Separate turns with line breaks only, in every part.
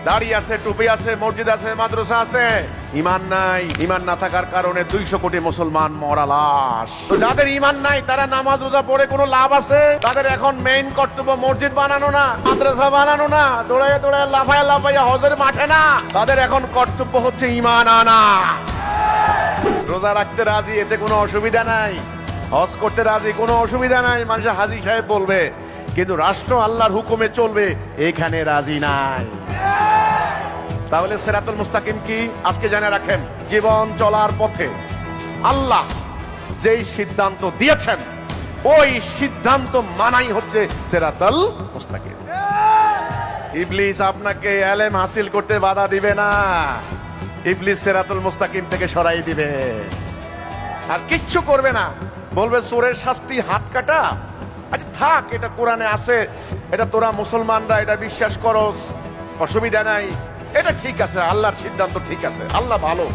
দাড়ি আছে, টুপি আছে, মসজিদ আছে, মাদ্রাসা আছে, ইমান নাই। ইমান না থাকার কারণে 200 কোটি মুসলমান মরা লাশ। তো যাদের ইমান নাই তারা নামাজ রোজা পড়ে কোনো লাভ আছে? তাদের এখন মেইন কর্তব্য মসজিদ বানানো না, মাদ্রাসা বানানো না, দৌড়াইয়া দৌড়াইয়া লাফাইয়া লাফাইয়া হজের মাঠে না, তাদের এখন কর্তব্য হচ্ছে ইমান আনা। রোজা রাখতে রাজি, এতে কোনো অসুবিধা নাই। হজ করতে রাজি, কোনো অসুবিধা নাই, মানুষ হাজী সাহেব বলবে। কিন্তু রাষ্ট্র আল্লাহর হুকুমে চলবে, এখানে রাজি নাই। তাহলে সিরাতুল মুস্তাকিম কি আজকে জেনে রাখেন, জীবন চলার পথে আল্লাহ যেই সিদ্ধান্ত দিয়েছেন ওই সিদ্ধান্ত মানাই হচ্ছে সিরাতুল মুস্তাকিম। ইবলিস আপনাকে ইলম হাসিল করতে বাধা দিবে না, ইবলিস সিরাতুল মুস্তাকিম থেকে সরাই দিবে, আর কিচ্ছু করবে না। বলবে চোরের শাস্তি হাত কাটা। আচ্ছা থাক, এটা কোরআনে আছে, এটা তোরা মুসলমানরা এটা বিশ্বাস করস, অসুবিধা নাই, এটা ঠিক আছে, আল্লাহর সিদ্ধান্ত ঠিক আছে, আল্লাহ ভালো,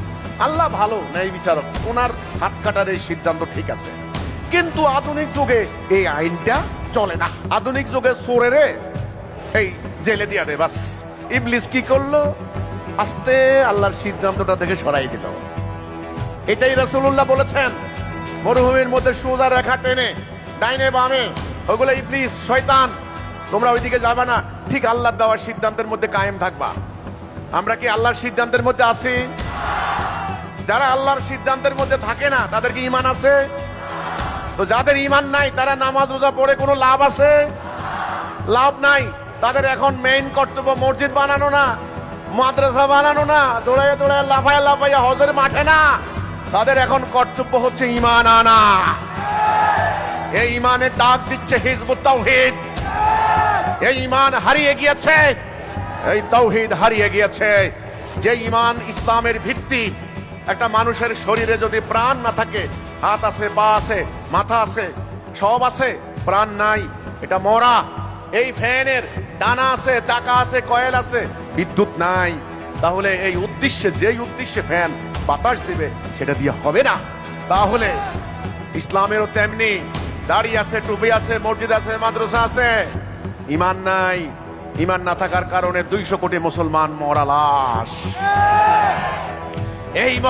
আল্লাহ ভালো ন্যায় বিচারক, ওনার হাত কাটার এই সিদ্ধান্ত ঠিক আছে। কিন্তু আধুনিক যুগে এই আইনটা চলে না। আধুনিক যুগে চোরেরে এই জেলে দিয়া দে বাস। ইবলিস কি করলো? আস্তে আল্লাহর সিদ্ধান্তটা থেকে সরাই দিল। এটাই রাসূলুল্লাহ বলেছেন, মরুভূমির মধ্যে সোজা রেখা টেনে ডাইনে বামে, ওগুলো ইবলিস শয়তান, তোমরা ওইদিকে যাবে না, ঠিক আল্লাহর দেওয়ার সিদ্ধান্তের মধ্যে কায়েম থাকবা। আমরা কি আল্লাহর সিদ্ধান্তের মধ্যে আছি? যারা আল্লাহর সিদ্ধান্তের মধ্যে থাকে না তাদের কি ঈমান আছে? তো যাদের ঈমান নাই তারা নামাজ রোজা পড়ে কোনো লাভ আছে? লাভ নাই। তাদের এখন মেইন কর্তব্য মসজিদ বানানো না, মাদ্রাসা বানানো না, দৌড়াইয়া দৌড়াইয়া লাফাইয়া লাফাইয়া হজের মাঠে না, তাদের এখন কর্তব্য হচ্ছে ঈমান আনা। এই ঈমানের ডাক দিচ্ছে হিজবুত তাওহীদ। এই ঈমান হারিয়ে গিয়েছে, এই তাওহীদ হারিয়ে গিয়েছে। যে ঈমান ইসলামের ভিত্তি। একটা মানুষের শরীরে যদি প্রাণ না থাকে, হাত আছে, পা আছে, মাথা আছে, সব আছে, প্রাণ নাই, এটা মরা। এই ফ্যানের ডানা আছে, চাকা আছে, কয়েল আছে, বিদ্যুৎ নাই, তাহলে এই উদ্দেশ্যে, যেই উদ্দেশ্যে ফ্যান বাতাস দিবে সেটা দিয়ে হবে না। তাহলে ইসলামেরও তেমনি, দাড়ি আছে, টুপি আছে, মসজিদ আছে, মাদ্রাসা আছে, ইমান নাই। ইমান না থাকার কারণে 200 কোটি মুসলমান মরা লাশ। এই